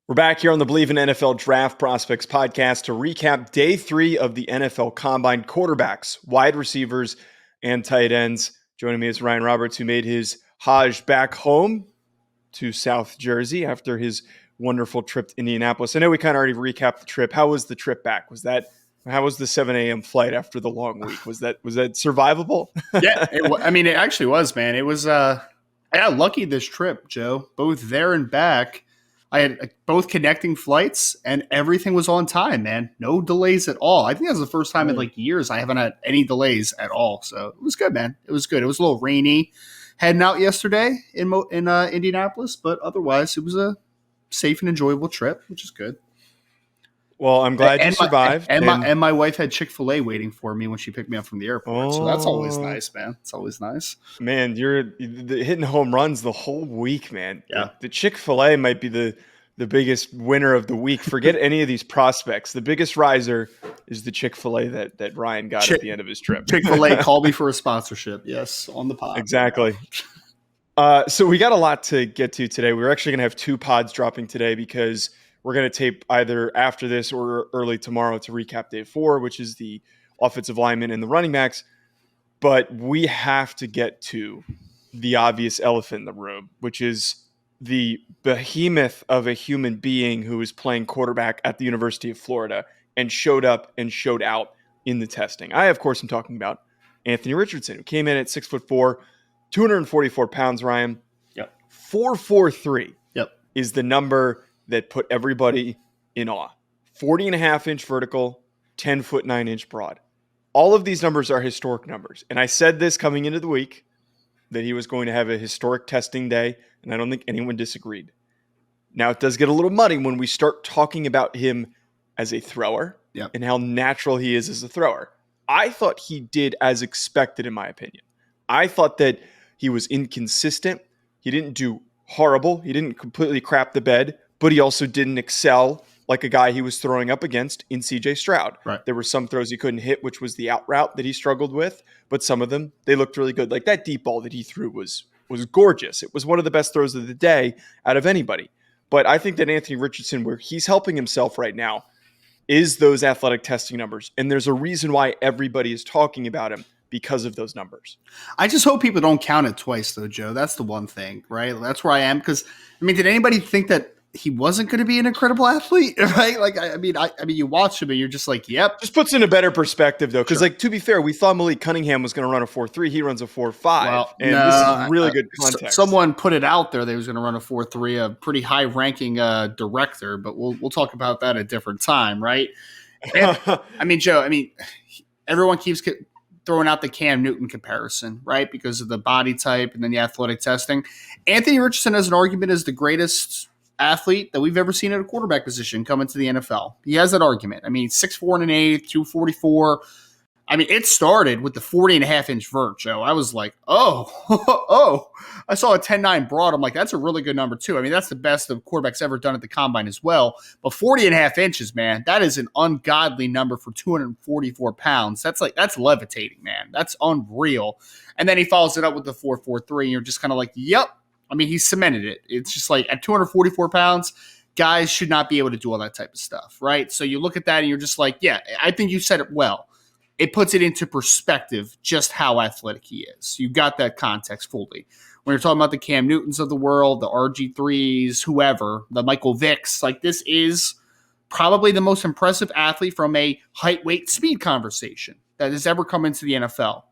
We're back here on the Believe in NFL Draft Prospects podcast to recap day 3 of the NFL Combine. Quarterbacks, wide receivers, and tight ends. Joining me is Ryan Roberts, who made his Hajj back home to South Jersey after his wonderful trip to Indianapolis. I know we kind of already recapped the trip. How was the trip back? How was the 7 a.m. flight after the long week? Was that survivable? Yeah, it actually was, man. It was I got lucky this trip, Joe. Both there and back. I had both connecting flights, and everything was on time, man. No delays at all. I think that was the first time in years I haven't had any delays at all. So it was good, man. It was good. It was a little rainy heading out yesterday in Indianapolis, but otherwise it was a safe and enjoyable trip, which is good. Well, I'm glad you survived. And my wife had Chick-fil-A waiting for me when she picked me up from the airport. So that's always nice, man. It's always nice. Man, you're hitting home runs the whole week, man. Yeah. The Chick-fil-A might be the biggest winner of the week. Forget any of these prospects. The biggest riser is the Chick-fil-A that Ryan got at the end of his trip. Chick-fil-A called me for a sponsorship. Yes, on the pod. Exactly. So we got a lot to get to today. We're actually going to have 2 pods dropping today because we're going to tape either after this or early tomorrow to recap day 4, which is the offensive linemen and the running backs. But we have to get to the obvious elephant in the room, which is the behemoth of a human being who is playing quarterback at the University of Florida and showed up and showed out in the testing. I, of course, am talking about Anthony Richardson, who came in at 6'4", 244 pounds, Ryan. Yep. 4'3" Yep. is the number that put everybody in awe. 40.5-inch vertical, 10-foot 9-inch broad. All of these numbers are historic numbers. And I said this coming into the week, that he was going to have a historic testing day, and I don't think anyone disagreed. Now, it does get a little muddy when we start talking about him as a thrower and how natural he is as a thrower. I thought he did as expected, in my opinion. I thought that he was inconsistent. He didn't do horrible. He didn't completely crap the bed, but he also didn't excel like a guy he was throwing up against in C.J. Stroud. Right. There were some throws he couldn't hit, which was the out route that he struggled with, but some of them, they looked really good. Like that deep ball that he threw was gorgeous. It was one of the best throws of the day out of anybody. But I think that Anthony Richardson, where he's helping himself right now, is those athletic testing numbers. And there's a reason why everybody is talking about him because of those numbers. I just hope people don't count it twice, though, Joe. That's the one thing, right? That's where I am. Because, did anybody think that he wasn't going to be an incredible athlete, right? Like, I mean, you watch him and you're just like, yep. Just puts in a better perspective, though, because, to be fair, we thought Malik Cunningham was going to run a 4.3. He runs a 4.5, this is really good context. Someone put it out there they was going to run a 4.3, a pretty high-ranking director, but we'll talk about that at a different time, right? And, Joe, everyone keeps throwing out the Cam Newton comparison, right? Because of the body type and then the athletic testing. Anthony Richardson has an argument as the greatest athlete that we've ever seen at a quarterback position come into the NFL. He has that argument. 6'4" and 1/8, 244. It started with the 40.5-inch vert, Joe. I was like, oh, I saw a 10.9 broad. I'm like, that's a really good number too. That's the best the quarterback's ever done at the combine as well. But 40.5 inches, man, that is an ungodly number for 244 pounds. That's levitating, man. That's unreal. And then he follows it up with the 4.43, and you're just kind of like, yep. He cemented it. It's just like at 244 pounds, guys should not be able to do all that type of stuff, right? So you look at that and you're just like, yeah, I think you said it well. It puts it into perspective just how athletic he is. You got that context fully. When you're talking about the Cam Newtons of the world, the RG3s, whoever, the Michael Vicks, like this is probably the most impressive athlete from a height, weight, speed conversation that has ever come into the NFL.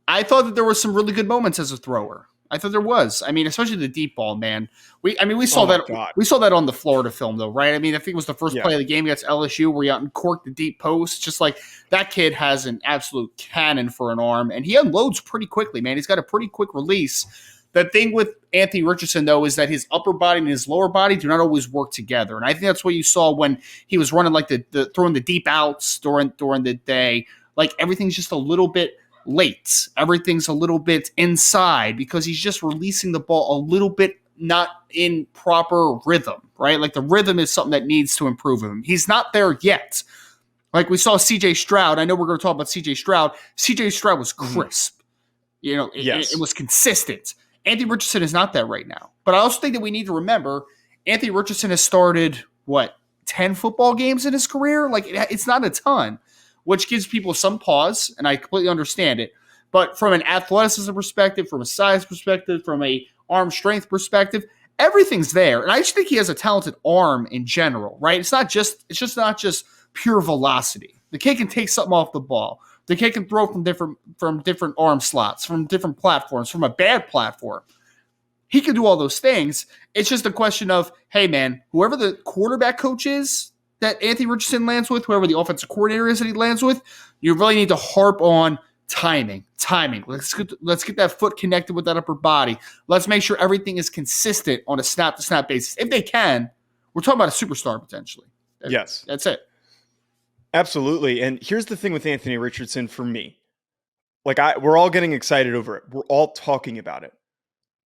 I thought that there were some really good moments as a thrower. I thought there was. Especially the deep ball, man. We saw that. God. We saw that on the Florida film, though, right? I think it was the first play of the game against LSU where he uncorked the deep post. Just like that kid has an absolute cannon for an arm, and he unloads pretty quickly, man. He's got a pretty quick release. The thing with Anthony Richardson, though, is that his upper body and his lower body do not always work together, and I think that's what you saw when he was running like the throwing the deep outs during the day. Like everything's just a little bit late. Everything's a little bit inside because he's just releasing the ball a little bit not in proper rhythm, right? Like the rhythm is something that needs to improve him. He's not there yet. Like we saw C.J. Stroud. I know we're going to talk about C.J. Stroud. C.J. Stroud was crisp. It was consistent. Anthony Richardson is not that right now. But I also think that we need to remember Anthony Richardson has started, 10 football games in his career? Like, it's not a ton, which gives people some pause, and I completely understand it. But from an athleticism perspective, from a size perspective, from a arm strength perspective, everything's there. And I just think he has a talented arm in general, right? It's just not just pure velocity. The kid can take something off the ball. The kid can throw from different arm slots, from different platforms, from a bad platform. He can do all those things. It's just a question of, hey, man, whoever the quarterback coach is that Anthony Richardson lands with, whoever the offensive coordinator is that he lands with, you really need to harp on timing. Let's get that foot connected with that upper body. Let's make sure everything is consistent on a snap-to-snap basis. If they can, we're talking about a superstar potentially. Yes. That's it. Absolutely. And here's the thing with Anthony Richardson for me. We're all getting excited over it. We're all talking about it.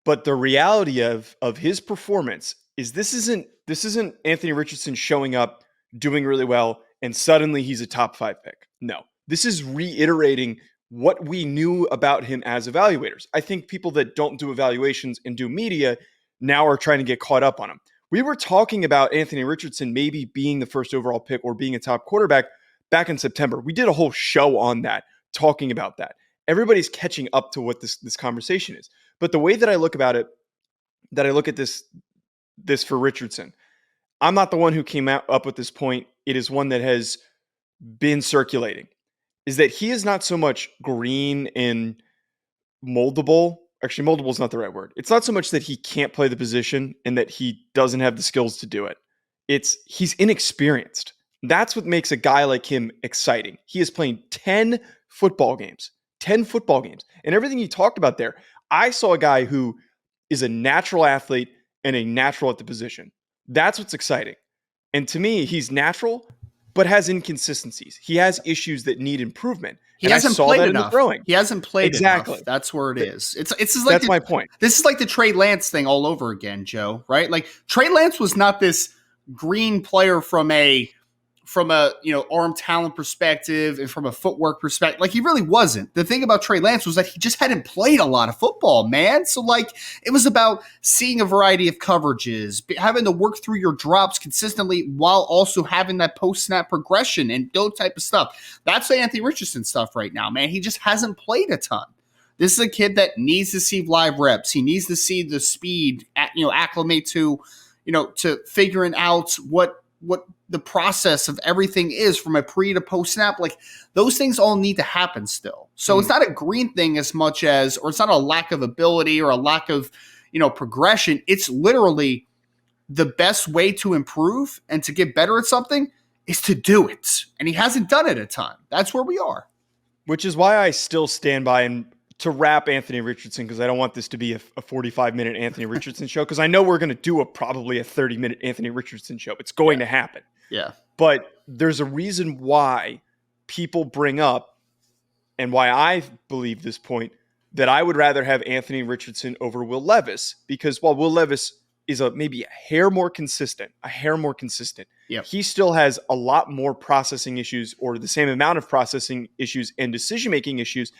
But the reality of his performance is this isn't Anthony Richardson showing up, doing really well, and suddenly he's a top 5 pick. No. This is reiterating what we knew about him as evaluators. I think people that don't do evaluations and do media now are trying to get caught up on him. We were talking about Anthony Richardson maybe being the first overall pick or being a top quarterback back in September. We did a whole show on that, talking about that. Everybody's catching up to what this conversation is. But the way that I look about it, that I look at this for Richardson, I'm not the one who came up with this point. It is one that has been circulating, is that he is not so much green and moldable. Actually, moldable is not the right word. It's not so much that he can't play the position and that he doesn't have the skills to do it. He's inexperienced. That's what makes a guy like him exciting. He is playing 10 football games. And everything you talked about there, I saw a guy who is a natural athlete and a natural at the position. That's what's exciting. And to me, he's natural, but has inconsistencies. He has issues that need improvement. He hasn't played enough. In the throwing. He hasn't played exactly. enough. That's where it is. It's just like that's my point. This is like the Trey Lance thing all over again, Joe. Right? Like Trey Lance was not this green player from a arm talent perspective and from a footwork perspective. Like he really wasn't. The thing about Trey Lance was that he just hadn't played a lot of football, man. So like it was about seeing a variety of coverages, having to work through your drops consistently while also having that post-snap progression and those type of stuff. That's the Anthony Richardson stuff right now, man. He just hasn't played a ton. This is a kid that needs to see live reps. He needs to see the speed, acclimate to figuring out what the process of everything is from a pre to post snap. Like those things all need to happen still. So It's not a green thing as much as, or it's not a lack of ability or a lack of, progression. It's literally the best way to improve and to get better at something is to do it. And he hasn't done it a ton. That's where we are. Which is why I still stand by and to wrap Anthony Richardson, because I don't want this to be a 45-minute Anthony Richardson show, because I know we're going to do probably a 30-minute Anthony Richardson show. It's going to happen. Yeah. But there's a reason why people bring up, and why I believe this point, that I would rather have Anthony Richardson over Will Levis, because while Will Levis is maybe a hair more consistent, yep, he still has a lot more processing issues, or the same amount of processing issues and decision-making issues.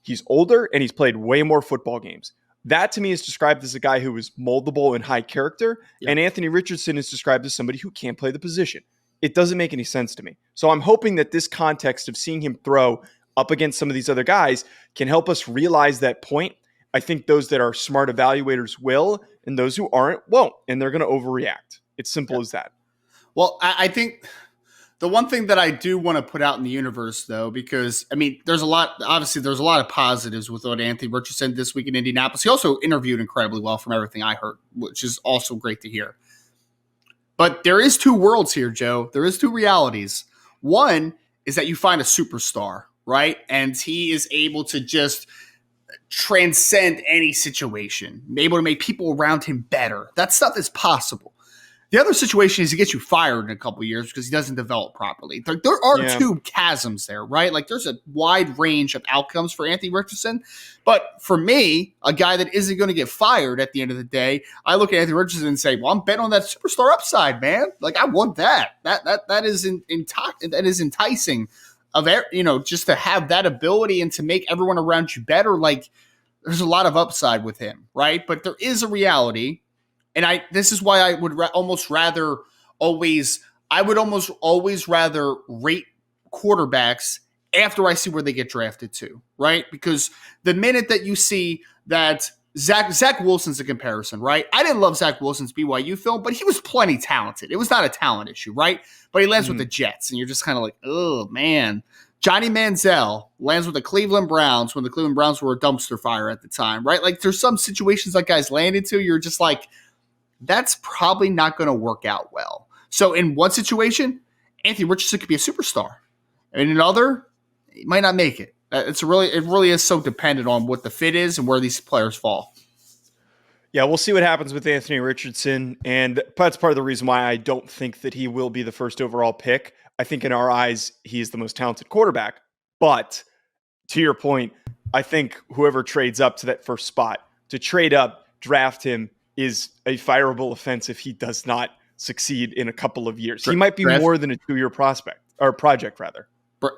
He's older and he's played way more football games. That to me is described as a guy who is moldable and high character. Yep. And Anthony Richardson is described as somebody who can't play the position. It doesn't make any sense to me. So I'm hoping that this context of seeing him throw up against some of these other guys can help us realize that point. I think those that are smart evaluators will, and those who aren't won't, and they're going to overreact. It's simple as that. Well, I think the one thing that I do want to put out in the universe, though, because, there's a lot of positives with what Anthony Richardson did this week in Indianapolis. He also interviewed incredibly well from everything I heard, which is also great to hear. But there is two worlds here, Joe. There is two realities. One is that you find a superstar, right? And he is able to just transcend any situation, able to make people around him better. That stuff is possible. The other situation is he gets you fired in a couple of years because he doesn't develop properly. There are two chasms there, right? Like there's a wide range of outcomes for Anthony Richardson. But for me, a guy that isn't going to get fired at the end of the day, I look at Anthony Richardson and say, well, I'm betting on that superstar upside, man. Like I want that. That is enticing of, just to have that ability and to make everyone around you better. Like there's a lot of upside with him, right? But there is a reality And this is why I would almost always rather rate quarterbacks after I see where they get drafted to, right? Because the minute that you see that Zach Wilson's a comparison, right? I didn't love Zach Wilson's BYU film, but he was plenty talented. It was not a talent issue, right? But he lands with the Jets, and you're just kind of like, oh, man. Johnny Manziel lands with the Cleveland Browns when the Cleveland Browns were a dumpster fire at the time, right? Like, there's some situations that guys land into, you're just like, that's probably not going to work out well. So in one situation, Anthony Richardson could be a superstar. In another, he might not make it. It really is so dependent on what the fit is and where these players fall. Yeah, we'll see what happens with Anthony Richardson, and that's part of the reason why I don't think that he will be the first overall pick. I think in our eyes, he is the most talented quarterback. But to your point, I think whoever trades up to that first spot, to trade up, draft him, is a fireable offense if he does not succeed in a couple of years. He might be more than a 2-year prospect, or project, rather.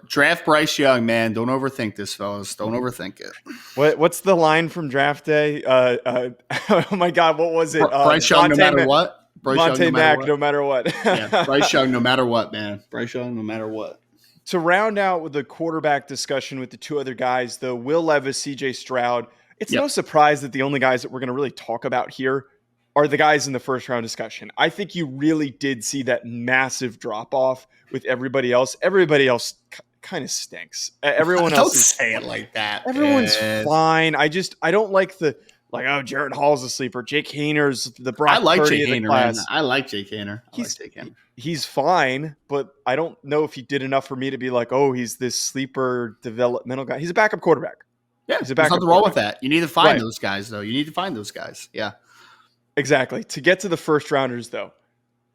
Draft Bryce Young, man. Don't overthink this, fellas. Don't overthink it. What's the line from draft day? Oh my God, what was it? Bryce Young, no matter what. Monte Mack, no matter what. Yeah, Bryce Young, no matter what, man. Bryce Young, no matter what. To round out with the quarterback discussion with the two other guys, though, Will Levis, CJ Stroud, it's no surprise that the only guys that we're going to really talk about here are the guys in the first round discussion. I think you really did see that massive drop off with everybody else. Everybody else kind of stinks. Everyone else don't say it like that. Everyone's fine. I don't like oh, Jared Hall's a sleeper. Jake Hayner's the Brock Purdy of the class. Man. I like Jake Hayner. He's fine, but I don't know if he did enough for me to be like, oh, he's this sleeper developmental guy. He's a backup quarterback. Yeah, there's nothing wrong with that. You need to find those guys, though. You need to find those guys. Yeah. Exactly. To get to the first rounders, though,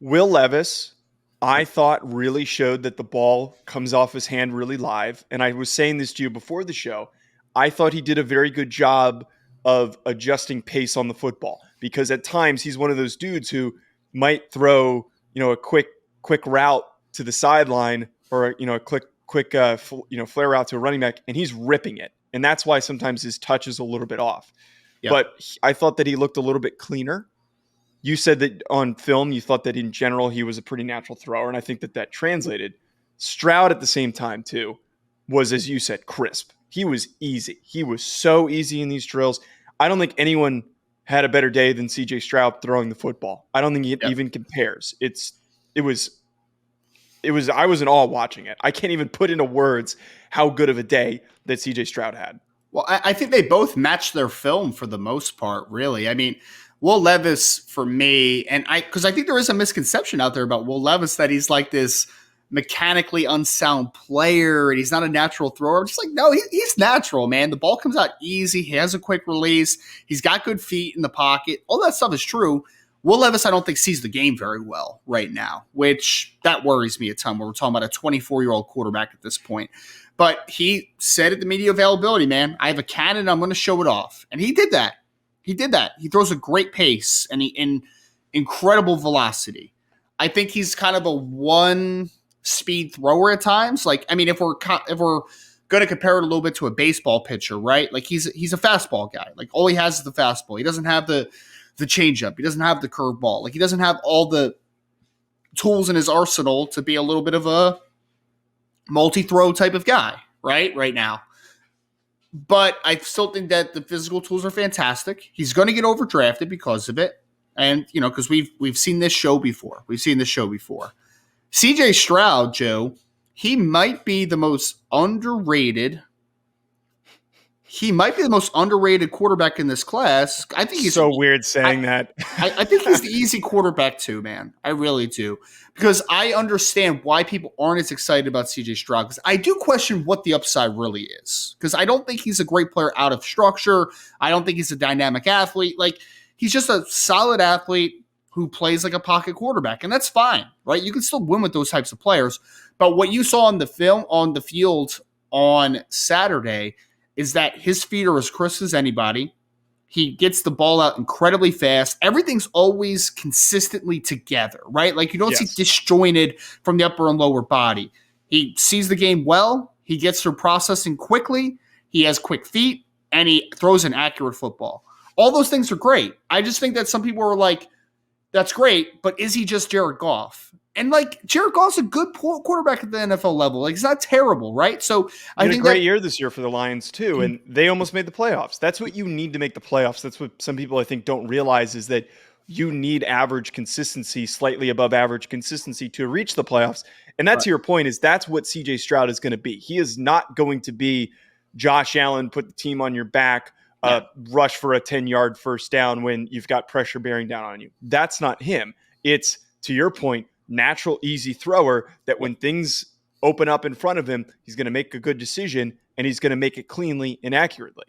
Will Levis, I thought really showed that the ball comes off his hand really live. And I was saying this to you before the show. I thought he did a very good job of adjusting pace on the football, because at times he's one of those dudes who might throw, a quick route to the sideline, or a quick flare route to a running back, and he's ripping it. And that's why sometimes his touch is a little bit off. Yep. But I thought that he looked a little bit cleaner. You said that on film, you thought that in general he was a pretty natural thrower, and I think that translated. Stroud at the same time, too, was, as you said, crisp. He was easy. He was so easy in these drills. I don't think anyone had a better day than CJ Stroud throwing the football. I don't think it even compares. I was in awe watching it. I can't even put into words how good of a day that CJ Stroud had. Well, I think they both matched their film for the most part, really. I mean, Will Levis, for me, because I think there is a misconception out there about Will Levis that he's like this mechanically unsound player and he's not a natural thrower. I'm just like, no, he's natural, man. The ball comes out easy. He has a quick release. He's got good feet in the pocket. All that stuff is true. Will Levis, I don't think, sees the game very well right now, which that worries me a ton when we're talking about a 24-year-old quarterback at this point. But he said at the media availability, man, I have a cannon. I'm going to show it off. And he did that. He throws a great pace and incredible velocity. I think he's kind of a one-speed thrower at times. Like, I mean, if we're going to compare it a little bit to a baseball pitcher, right? Like, he's a fastball guy. Like, all he has is the fastball. He doesn't have the changeup. He doesn't have the curveball. Like, he doesn't have all the tools in his arsenal to be a little bit of a multi-throw type of guy, right now. But I still think that the physical tools are fantastic. He's going to get overdrafted because of it. And, because we've seen this show before. CJ Stroud, Joe, he might be the most underrated quarterback in this class. I think he's so weird saying that. I think he's the easy quarterback too, man. I really do. Because I understand why people aren't as excited about CJ Stroud. Because I do question what the upside really is. Because I don't think he's a great player out of structure. I don't think he's a dynamic athlete. Like, he's just a solid athlete who plays like a pocket quarterback. And that's fine, right? You can still win with those types of players. But what you saw on the field on Saturday is that his feet are as crisp as anybody. He gets the ball out incredibly fast. Everything's always consistently together, right? Like, you don't see disjointed from the upper and lower body. He sees the game well. He gets through processing quickly. He has quick feet, and he throws an accurate football. All those things are great. I just think that some people are like, That's great, but is he just Jared Goff? And like Jared Goff's a good quarterback at the NFL level. Like, he's not terrible, right? So He I had a think great that year this year for the Lions too, and they almost made the playoffs. That's what you need to make the playoffs. That's what some people I think don't realize is that you need average consistency, slightly above average consistency to reach the playoffs. And that's right, your point is that's what CJ Stroud is going to be. He is not going to be Josh Allen, put the team on your back, no. rush for a 10-yard first down when you've got pressure bearing down on you. That's not him. It's, to your point, natural, easy thrower that when things open up in front of him, he's going to make a good decision and he's going to make it cleanly and accurately.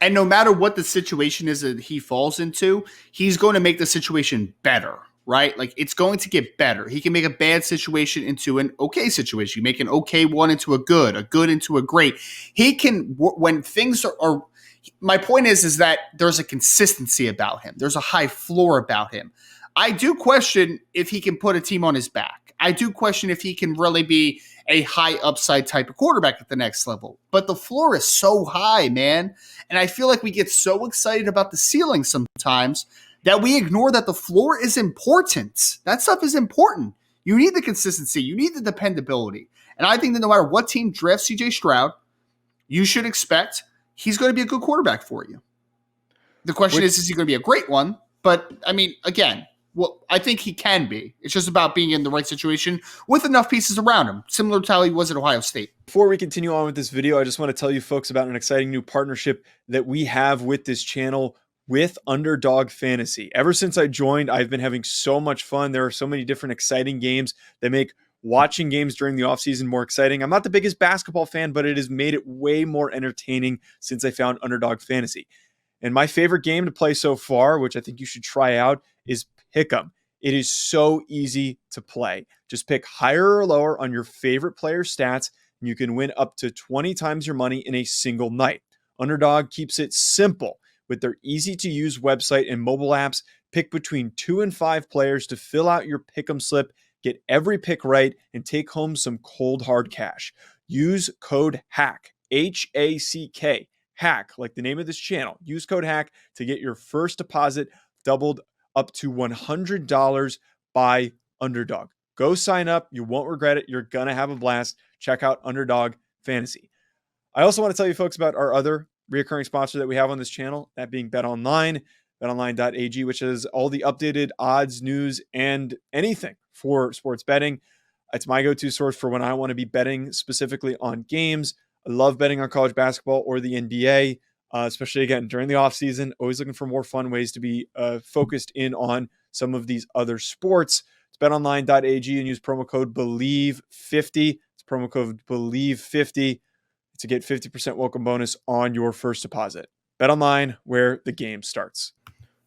And no matter what the situation is that he falls into, he's going to make the situation better, right? Like, it's going to get better. He can make a bad situation into an okay situation. You make an okay one into a good into a great. He can, when things are my point is that there's a consistency about him. There's a high floor about him. I do question if he can put a team on his back. I do question if he can really be a high upside type of quarterback at the next level. But the floor is so high, man. And I feel like we get so excited about the ceiling sometimes that we ignore that the floor is important. That stuff is important. You need the consistency. You need the dependability. And I think that no matter what team drafts CJ Stroud, you should expect he's going to be a good quarterback for you. The question is he going to be a great one? But, I mean, again, well, I think he can be. It's just about being in the right situation with enough pieces around him, similar to how he was at Ohio State. Before we continue on with this video, I just want to tell you folks about an exciting new partnership that we have with this channel with Underdog Fantasy. Ever since I joined, I've been having so much fun. There are so many different exciting games that make watching games during the offseason more exciting. I'm not the biggest basketball fan, but it has made it way more entertaining since I found Underdog Fantasy. And my favorite game to play so far, which I think you should try out, is Pick'em. It is so easy to play. Just pick higher or lower on your favorite player stats, and you can win up to 20 times your money in a single night. Underdog keeps it simple with their easy-to-use website and mobile apps. Pick between 2 and 5 players to fill out your Pick'em slip, get every pick right, and take home some cold hard cash. Use code HACK, H-A-C-K, HACK, like the name of this channel. Use code HACK to get your first deposit doubled up to $100 by Underdog. Go sign up. You won't regret it. You're going to have a blast. Check out Underdog Fantasy. I also want to tell you folks about our other recurring sponsor that we have on this channel, that being BetOnline, betonline.ag, which is all the updated odds, news, and anything for sports betting. It's my go-to source for when I want to be betting specifically on games. I love betting on college basketball or the NBA. Especially, again, during the offseason, always looking for more fun ways to be focused in on some of these other sports. It's betonline.ag and use promo code BELIEVE50. It's promo code BELIEVE50 to get 50% welcome bonus on your first deposit. BetOnline, where the game starts.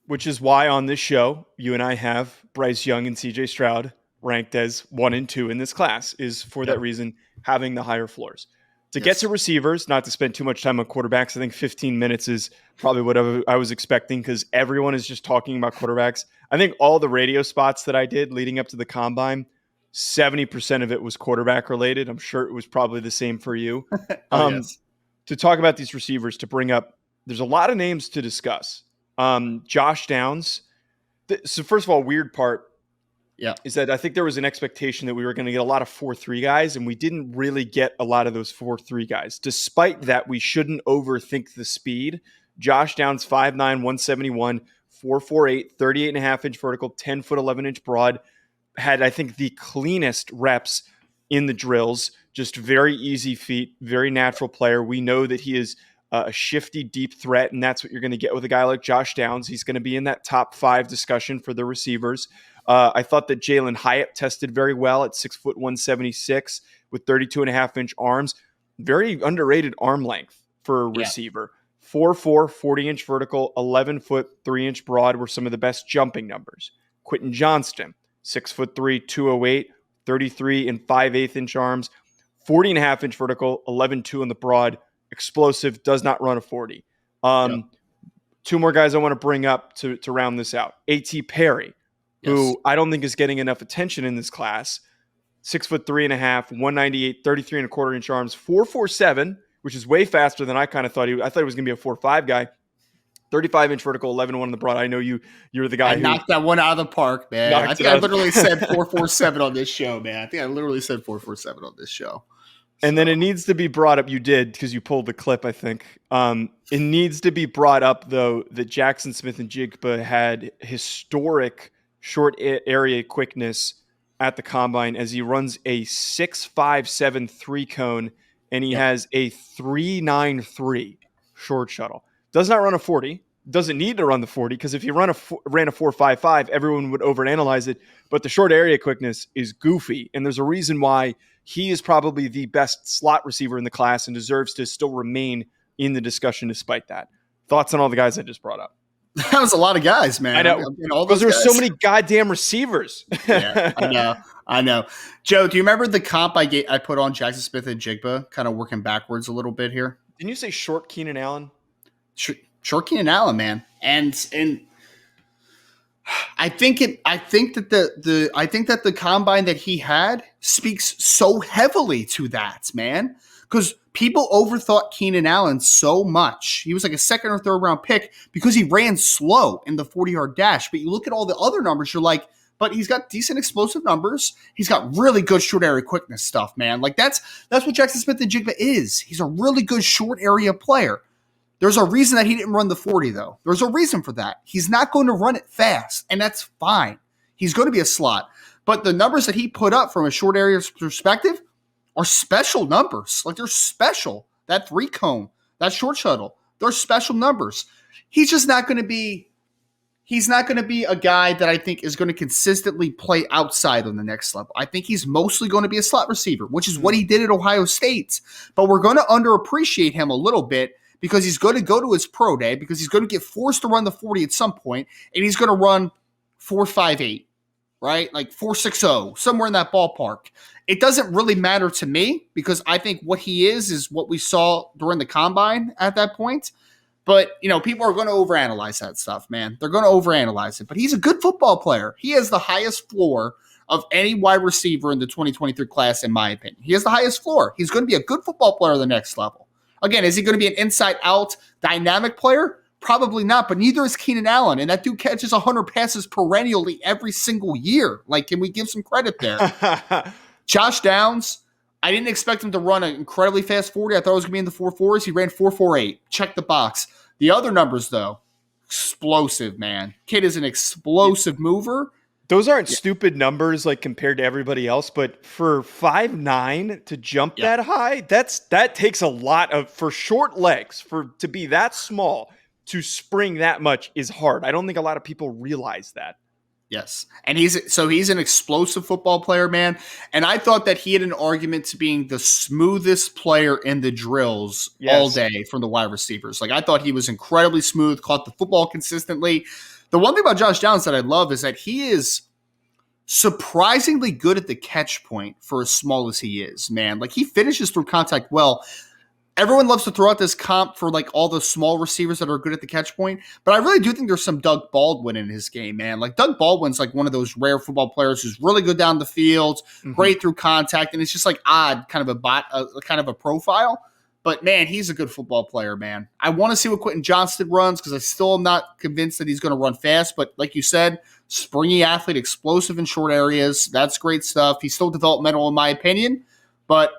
Which is why on this show, you and I have Bryce Young and CJ Stroud ranked as 1 and 2 in this class, is for that reason, having the higher floors. To get to receivers, not to spend too much time on quarterbacks, I think 15 minutes is probably what I was expecting because everyone is just talking about quarterbacks. I think all the radio spots that I did leading up to the combine, 70% of it was quarterback related. I'm sure it was probably the same for you. Yes. To talk about these receivers, to bring up, there's a lot of names to discuss. Josh Downs. So first of all, weird part is that I think there was an expectation that we were going to get a lot of 4-3 guys, and we didn't really get a lot of those 4-3 guys. Despite that, we shouldn't overthink the speed. Josh Downs, 5'9", 171, 4.48, 38.5-inch vertical, 10-foot, 11-inch broad. Had, I think, the cleanest reps in the drills. Just very easy feet, very natural player. We know that he is a shifty, deep threat, and that's what you're going to get with a guy like Josh Downs. He's going to be in that top 5 discussion for the receivers. I thought that Jalen Hyatt tested very well at 6'1", 176 with 32.5-inch arms. Very underrated arm length for a receiver. 4'4", 40-inch vertical, 11-foot, 3-inch broad were some of the best jumping numbers. Quentin Johnston, 6'3", 208, 33 and 5/8-inch arms, 40.5-inch vertical, 11.2 on the broad, explosive, does not run a 40. Two more guys I want to bring up to round this out. A.T. Perry, who I don't think is getting enough attention in this class. 6'3.5", 198, 33.25-inch arms, 4.47, which is way faster than I kind of thought I thought he was going to be a 4.5 guy. 35-inch vertical, 11-1 on the broad. I know you're the guy I who knocked that one out of the park, man. I knocked it think I out. literally said 447 on this show, man. I think I literally said 447 on this show. And then it needs to be brought up. You did, because you pulled the clip, I think. It needs to be brought up, though, that Jackson Smith and Jigba had historic short area quickness at the combine, as he runs a 6.57 3-cone, and he has a 3.93 short shuttle. Does not run a 40. Doesn't need to run the 40, because if he ran a 4.55, everyone would overanalyze it. But the short area quickness is goofy, and there's a reason why he is probably the best slot receiver in the class and deserves to still remain in the discussion despite that. Thoughts on all the guys I just brought up? That was a lot of guys, man. I know. Because there's so many goddamn receivers. Yeah, I know. Joe, do you remember the comp I put on Jackson Smith and Jigba, kind of working backwards a little bit here? Didn't you say short Keenan Allen? Short Keenan Allen, man. And I think that the combine that he had speaks so heavily to that, man. Because people overthought Keenan Allen so much. He was like a second or third round pick because he ran slow in the 40-yard dash. But you look at all the other numbers, you're like, but he's got decent explosive numbers. He's got really good short area quickness stuff, man. Like that's what Jackson Smith and Jigba is. He's a really good short area player. There's a reason that he didn't run the 40, though. There's a reason for that. He's not going to run it fast, and that's fine. He's going to be a slot. But the numbers that he put up from a short area perspective are special numbers. Like, they're special. That 3-cone, that short shuttle, they're special numbers. He's just not going to be – he's not going to be a guy that I think is going to consistently play outside on the next level. I think he's mostly going to be a slot receiver, which is what he did at Ohio State. But we're going to underappreciate him a little bit, because he's going to go to his pro day, because he's going to get forced to run the 40 at some point, and he's going to run 4.58, right? Like 4.60, somewhere in that ballpark. It doesn't really matter to me, because I think what he is what we saw during the combine at that point. But, people are going to overanalyze that stuff, man. They're going to overanalyze it. But he's a good football player. He has the highest floor of any wide receiver in the 2023 class, in my opinion. He has the highest floor. He's going to be a good football player at the next level. Again, is he going to be an inside-out dynamic player? Probably not, but neither is Keenan Allen, and that dude catches 100 passes perennially every single year. Like, can we give some credit there? Josh Downs, I didn't expect him to run an incredibly fast 40. I thought it was going to be in the 4.4s. He ran 4.48. Check the box. The other numbers, though, explosive, man. Kid is an explosive mover. Those aren't stupid numbers, like, compared to everybody else, but for 5'9" to jump that high, that takes a lot of, for short legs, to be that small, to spring that much is hard. I don't think a lot of people realize that. Yes. And he's an explosive football player, man. And I thought that he had an argument to being the smoothest player in the drills all day from the wide receivers. Like, I thought he was incredibly smooth, caught the football consistently. The one thing about Josh Downs that I love is that he is surprisingly good at the catch point for as small as he is, man. Like, he finishes through contact well. Everyone loves to throw out this comp for, like, all the small receivers that are good at the catch point, but I really do think there's some Doug Baldwin in his game, man. Like, Doug Baldwin's like one of those rare football players who's really good down the field, great through contact, and it's just like odd, kind of a profile. But, man, he's a good football player, man. I want to see what Quentin Johnston runs, because I still am not convinced that he's going to run fast. But like you said, springy athlete, explosive in short areas. That's great stuff. He's still developmental in my opinion, but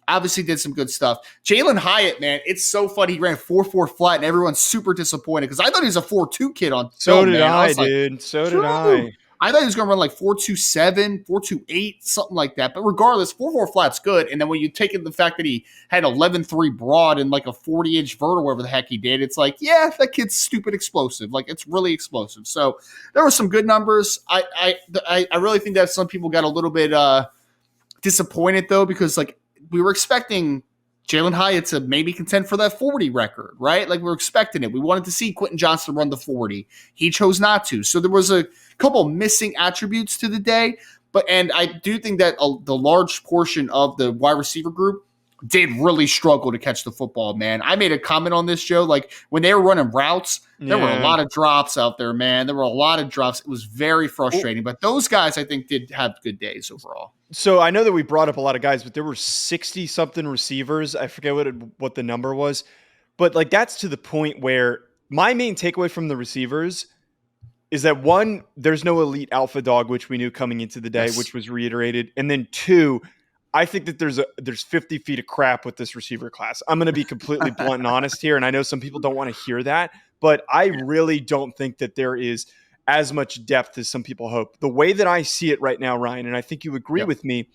obviously did some good stuff. Jalen Hyatt, man, it's so funny. He ran 4.4 flat, and everyone's super disappointed, because I thought he was a 4.2 kid on So film, did man. I, dude. So did I. I thought he was going to run like 4.27, 4.28, something like that. But regardless, 4.4 flat's good. And then when you take in the fact that he had 11.3 broad and like a 40-inch vert or whatever the heck he did, it's like, yeah, that kid's stupid explosive. Like, it's really explosive. So there were some good numbers. I really think that some people got a little bit disappointed, though, because like we were expecting Jalen Hyatt to maybe contend for that 40 record, right? Like, we were expecting it. We wanted to see Quentin Johnston run the 40. He chose not to. So there was a couple missing attributes to the day. And I do think that the large portion of the wide receiver group did really struggle to catch the football, man. I made a comment on this, Joe. Like, when they were running routes, there were a lot of drops out there, man. There were a lot of drops. It was very frustrating. But those guys, I think, did have good days overall. So I know that we brought up a lot of guys, but there were 60-something receivers. I forget what the number was. But, like, that's to the point where my main takeaway from the receivers is that one, there's no elite alpha dog, which we knew coming into the day, Yes. which was reiterated. And then two, I think that there's 50 feet of crap with this receiver class. I'm going to be completely blunt and honest here. And I know some people don't want to hear that, but I really don't think that there is as much depth as some people hope. The way that I see it right now, Ryan, and I think you agree with me,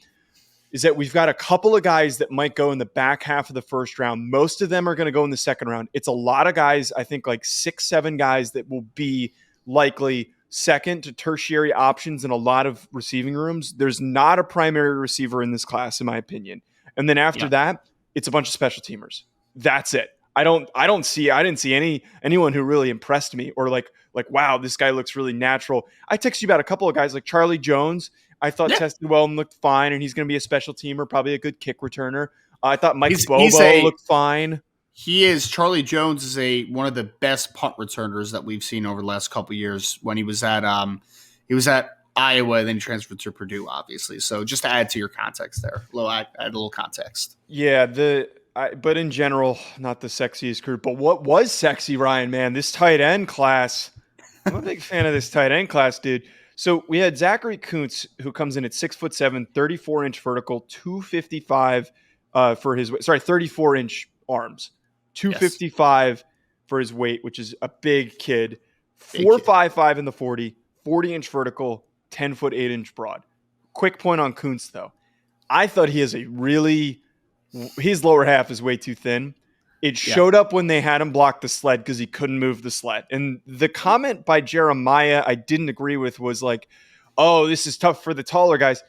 is that we've got a couple of guys that might go in the back half of the first round. Most of them are going to go in the second round. It's a lot of guys, I think like 6-7 guys that will be likely second to tertiary options in a lot of receiving rooms. There's not a primary receiver in this class, in my opinion. And then after that, it's a bunch of special teamers. That's it. I didn't see anyone who really impressed me or like, wow, this guy looks really natural. I text you about a couple of guys like Charlie Jones. I thought tested well and looked fine, and he's going to be a special teamer, probably a good kick returner. I thought Mike Bobo looked fine. He is. Charlie Jones is one of the best punt returners that we've seen over the last couple of years. When he was at Iowa, and then he transferred to Purdue, obviously. So just to add to your context there, add a little context. Yeah, but in general, not the sexiest group. But what was sexy, Ryan? Man, this tight end class. I'm a big fan of this tight end class, dude. So we had Zachary Kuntz, who comes in at 6'7", 34-inch vertical, 255 for his 34-inch arms, 255 for his weight, which is a big kid. 4.55 in the 40-inch vertical, 10-foot 8-inch broad. Quick point on Kuntz though, I thought his lower half is way too thin. It showed up when they had him block the sled because he couldn't move the sled. And the comment by Jeremiah I didn't agree with was like, oh, this is tough for the taller guys.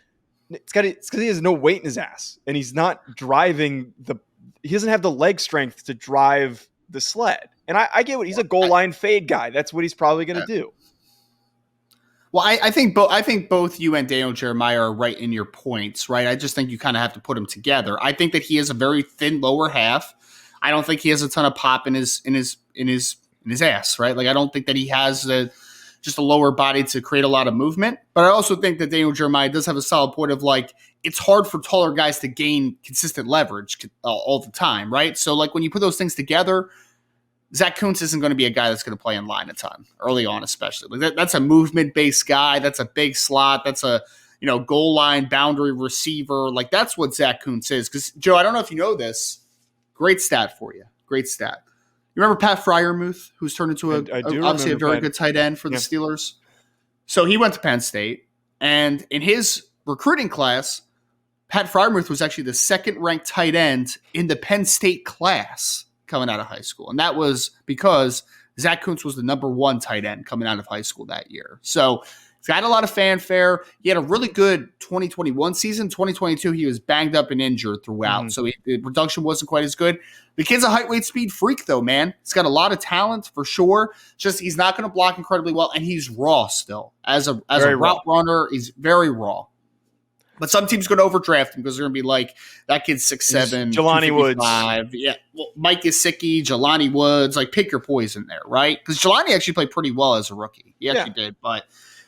It's because he has no weight in his ass. And he's not driving he doesn't have the leg strength to drive the sled. And I get what he's a goal line fade guy. That's what he's probably going to do. Well, I think both you and Daniel Jeremiah are right in your points, right? I just think you kind of have to put them together. I think that he has a very thin lower half. I don't think he has a ton of pop in his ass, right? Like I don't think that he has just a lower body to create a lot of movement. But I also think that Daniel Jeremiah does have a solid point of like it's hard for taller guys to gain consistent leverage all the time, right? So like when you put those things together, Zach Kuntz isn't going to be a guy that's going to play in line a ton early on, especially. Like that's a movement-based guy. That's a big slot. That's a goal line boundary receiver. Like that's what Zach Kuntz is. Because Joe, I don't know if you know this. Great stat for you. Great stat. You remember Pat Freiermuth, who's turned into obviously a very good tight end for the Steelers? So he went to Penn State, and in his recruiting class, Pat Freiermuth was actually the second-ranked tight end in the Penn State class coming out of high school. And that was because Zach Kuntz was the number one tight end coming out of high school that year. So he's got a lot of fanfare. He had a really good 2021 season. 2022, he was banged up and injured throughout. So the production wasn't quite as good. The kid's a height, weight, speed freak, though, man. He's got a lot of talent for sure. Just he's not going to block incredibly well, and he's raw still. As a route runner, he's very raw. But some teams going to overdraft him because they're going to be like, that kid's 6'7", Jelani Woods. Yeah, well, Mike Gesicki, Jelani Woods. Like, pick your poison there, right? Because Jelani actually played pretty well as a rookie. He actually did. But,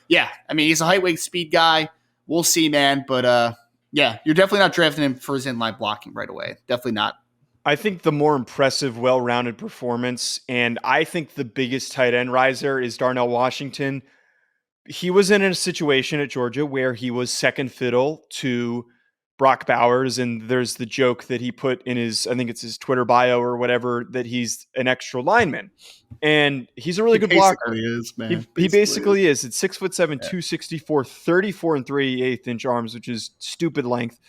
yeah, I mean, he's a height, weight, speed guy. We'll see, man. But, yeah, you're definitely not drafting him for his in-line blocking right away. Definitely not. I think the more impressive, well-rounded performance, and I think the biggest tight end riser is Darnell Washington. He was in a situation at Georgia where he was second fiddle to Brock Bowers, and there's the joke that he put in I think it's his Twitter bio or whatever, that he's an extra lineman. And he's a really good blocker. He basically is. It's 6'7", 264, 34 and 3/8 inch arms, which is stupid length.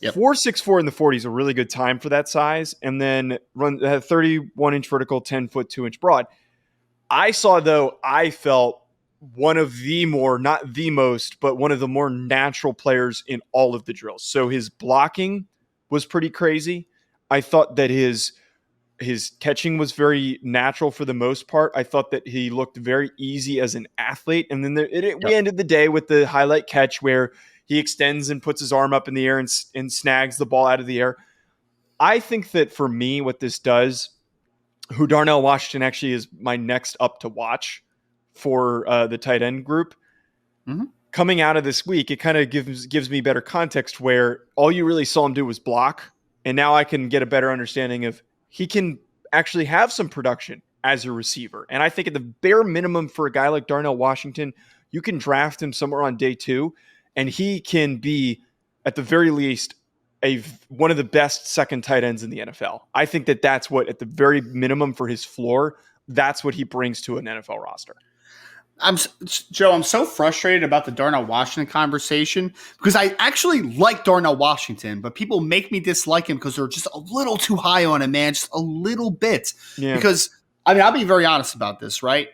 4.64 in the 40 is a really good time for that size. And then run 31-inch vertical, 10-foot 2-inch broad. I felt one of the more, not the most, but one of the more natural players in all of the drills. So his blocking was pretty crazy. I thought that his catching was very natural for the most part. I thought that he looked very easy as an athlete. And then we ended the day with the highlight catch where he extends and puts his arm up in the air and snags the ball out of the air. I think that for me, what this does, who Darnell Washington actually is my next up to watch for the tight end group. Coming out of this week, it kind of gives me better context where all you really saw him do was block. And now I can get a better understanding of he can actually have some production as a receiver. And I think at the bare minimum for a guy like Darnell Washington, you can draft him somewhere on day 2, and he can be, at the very least, one of the best second tight ends in the NFL. I think that's what, at the very minimum for his floor, that's what he brings to an NFL roster. Joe, I'm so frustrated about the Darnell Washington conversation because I actually like Darnell Washington, but people make me dislike him because they're just a little too high on him, man, just a little bit. Yeah. Because, I mean, I'll be very honest about this, right?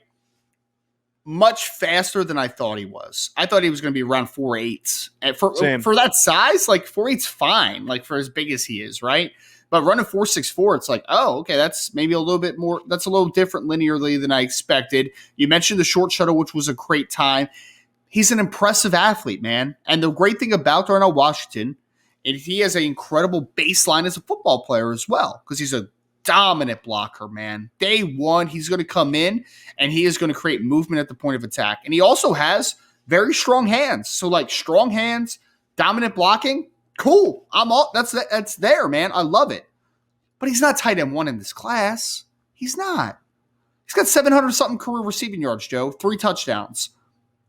Much faster than I thought he was. I thought he was going to be around 4.8. And for that size, like 4.8's fine, like for as big as he is, right? But running 4.64, it's like, oh, okay, that's maybe a little bit more. That's a little different linearly than I expected. You mentioned the short shuttle, which was a great time. He's an impressive athlete, man. And the great thing about Darnell Washington is he has an incredible baseline as a football player as well, because he's a dominant blocker, man. Day one, he's going to come in and he is going to create movement at the point of attack. And he also has very strong hands. So like strong hands, dominant blocking, cool. That's there, man. I love it. But he's not tight end 1 in this class. He's not. He's got 700 something career receiving yards, Joe. 3 touchdowns.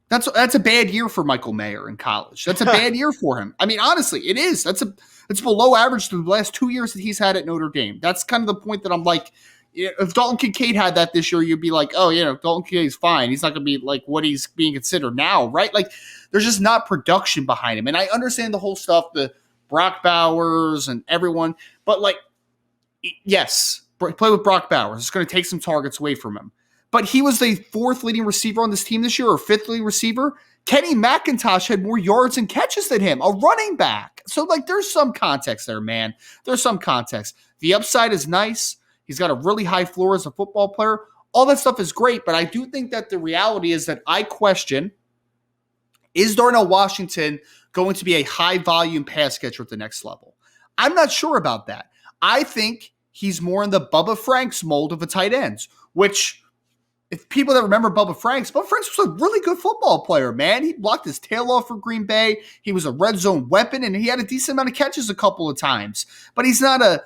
That's a bad year for Michael Mayer in college. That's a bad year for him. I mean, honestly, it is. It's below average to the last 2 years that he's had at Notre Dame. That's kind of the point that I'm like, if Dalton Kincaid had that this year, you'd be like, oh, Dalton Kincaid's fine. He's not going to be like what he's being considered now, right? Like, there's just not production behind him. And I understand the whole stuff, the Brock Bowers and everyone, but like, yes, play with Brock Bowers. It's going to take some targets away from him. But he was the 4th leading receiver on this team this year, or 5th leading receiver. Kenny McIntosh had more yards and catches than him, a running back. So, like, there's some context there, man. There's some context. The upside is nice. He's got a really high floor as a football player. All that stuff is great, but I do think that the reality is that I question, is Darnell Washington going to be a high-volume pass catcher at the next level? I'm not sure about that. I think he's more in the Bubba Franks mold of a tight end, which, if people that remember Bubba Franks was a really good football player, man. He blocked his tail off for Green Bay. He was a red zone weapon, and he had a decent amount of catches a couple of times. But he's not a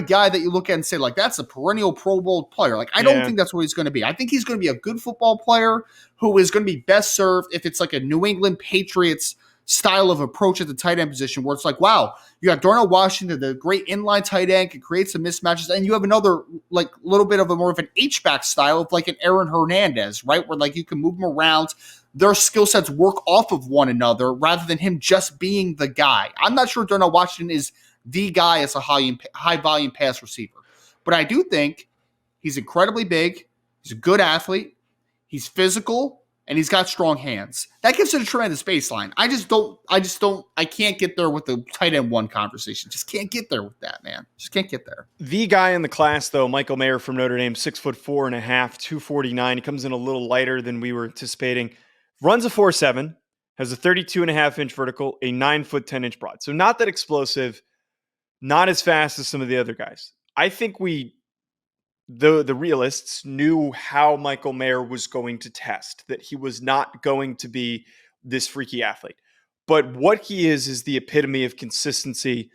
guy that you look at and say, like, that's a perennial Pro Bowl player. Like, I don't think that's what he's going to be. I think he's going to be a good football player who is going to be best served if it's like a New England Patriots style of approach at the tight end position, where it's like, wow, you got Darnell Washington, the great inline tight end, can create some mismatches, and you have another like little bit of a more of an H-back style of like an Aaron Hernandez, right? Where like you can move them around. Their skill sets work off of one another rather than him just being the guy. I'm not sure Darnell Washington is the guy as a high volume pass receiver, but I do think he's incredibly big. He's a good athlete. He's physical. And he's got strong hands. That gives it a tremendous baseline. I can't get there with the tight end 1 conversation. Just can't get there with that, man. Just can't get there. The guy in the class, though, Michael Mayer from Notre Dame, 6'4.5", 249. He comes in a little lighter than we were anticipating. Runs a 4.7, has a 32.5-inch vertical, a 9-foot 10-inch broad. So not that explosive, not as fast as some of the other guys. I think the realists knew how Michael Mayer was going to test, that he was not going to be this freaky athlete. But what he is the epitome of consistency,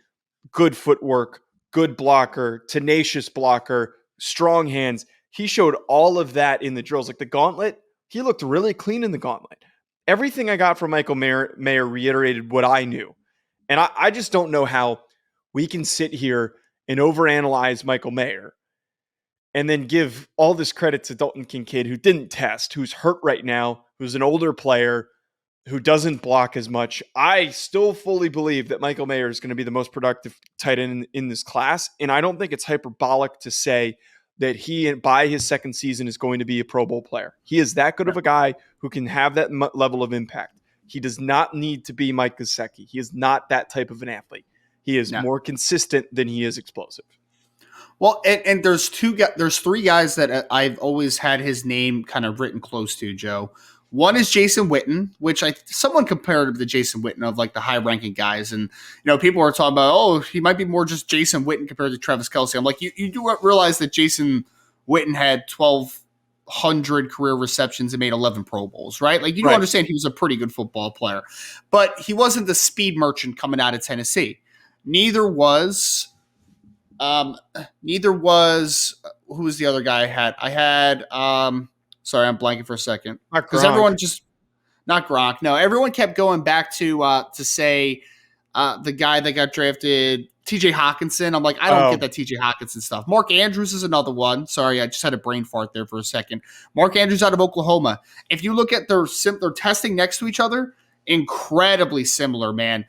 good footwork, good blocker, tenacious blocker, strong hands. He showed all of that in the drills. Like the gauntlet, he looked really clean in the gauntlet. Everything I got from Michael Mayer reiterated what I knew. And I just don't know how we can sit here and overanalyze Michael Mayer and then give all this credit to Dalton Kincaid, who didn't test, who's hurt right now, who's an older player, who doesn't block as much. I still fully believe that Michael Mayer is going to be the most productive tight end in this class, and I don't think it's hyperbolic to say that he, by his second season, is going to be a Pro Bowl player. He is that good of a guy who can have that level of impact. He does not need to be Mike Gesicki. He is not that type of an athlete. He is more consistent than he is explosive. Well, and there's 3 guys that I've always had his name kind of written close to, Joe. One is Jason Witten, which someone compared him to Jason Witten of like the high-ranking guys, and people are talking about, oh, he might be more just Jason Witten compared to Travis Kelce. I'm like, you do realize that Jason Witten had 1,200 career receptions and made 11 Pro Bowls, right? Like you do understand he was a pretty good football player, but he wasn't the speed merchant coming out of Tennessee. Neither was who was the other guy I had? Sorry, I'm blanking for a second. Not Because Gronk. everyone just not Gronk. No, everyone kept going back to say the guy that got drafted, TJ Hawkinson. I'm like, I don't get that TJ Hawkinson stuff. Mark Andrews is another one. Sorry, I just had a brain fart there for a second. Mark Andrews out of Oklahoma. If you look at their testing next to each other, incredibly similar, man.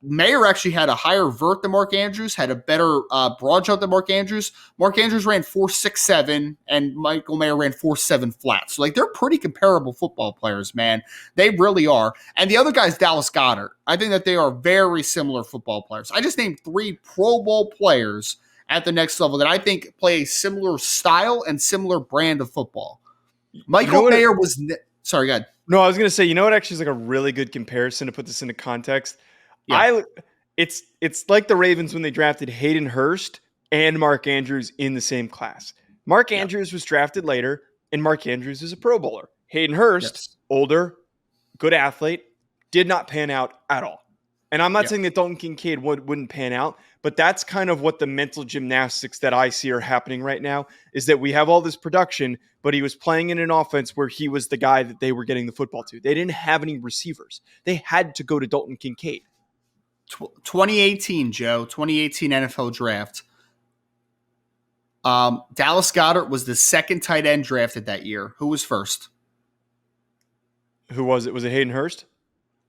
Mayer actually had a higher vert than Mark Andrews, had a better broad jump than Mark Andrews. Mark Andrews ran 4.67, and Michael Mayer ran 4.7 flat. So, like, they're pretty comparable football players, man. They really are. And the other guy is Dallas Goedert. I think that they are very similar football players. I just named 3 Pro Bowl players at the next level that I think play a similar style and similar brand of football. Michael Mayer was sorry, go ahead. No, I was going to say, you know what actually is like a really good comparison to put this into context? Yeah. It's like the Ravens when they drafted Hayden Hurst and Mark Andrews in the same class. Mark Andrews was drafted later, and Mark Andrews is a Pro Bowler. Hayden Hurst, older, good athlete, did not pan out at all. And I'm not saying that Dalton Kincaid wouldn't pan out, but that's kind of what the mental gymnastics that I see are happening right now, is that we have all this production, but he was playing in an offense where he was the guy that they were getting the football to. They didn't have any receivers. They had to go to Dalton Kincaid. 2018, Joe, 2018 NFL draft. Dallas Goedert was the second tight end drafted that year. Who was first? Who was it? Was it Hayden Hurst?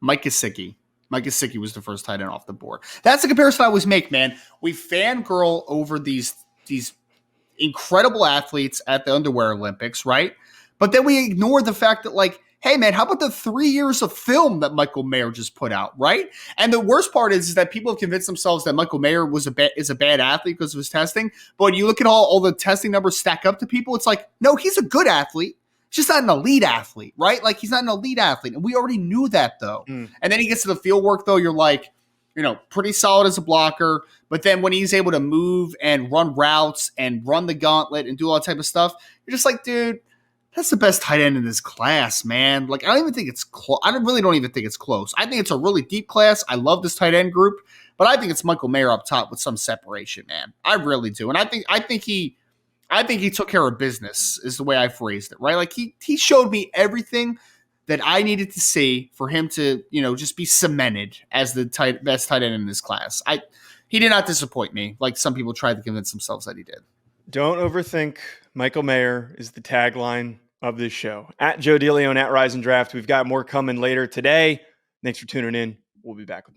Mike Gesicki. Mike Gesicki was the first tight end off the board. That's the comparison I always make, man. We fangirl over these incredible athletes at the Underwear Olympics, right? But then we ignore the fact that, like, hey, man, how about the 3 years of film that Michael Mayer just put out, right? And the worst part is that people have convinced themselves that Michael Mayer is a bad athlete because of his testing. But when you look at all the testing numbers stack up to people, it's like, no, he's a good athlete. He's just not an elite athlete, right? Like, he's not an elite athlete. And we already knew that, though. And then he gets to the field work, though, you're like, pretty solid as a blocker. But then when he's able to move and run routes and run the gauntlet and do all that type of stuff, you're just like, dude, that's the best tight end in this class, man. Like, I don't even think it's close. I really don't even think it's close. I think it's a really deep class. I love this tight end group, but I think it's Michael Mayer up top with some separation, man. I really do. And I think he took care of business is the way I phrased it, right? Like, he showed me everything that I needed to see for him to, just be cemented as the best tight end in this class. He did not disappoint me like some people tried to convince themselves that he did. Don't overthink. Michael Mayer is the tagline of this show. At Joe DeLeone, at Rise and Draft. We've got more coming later today. Thanks for tuning in. We'll be back with more.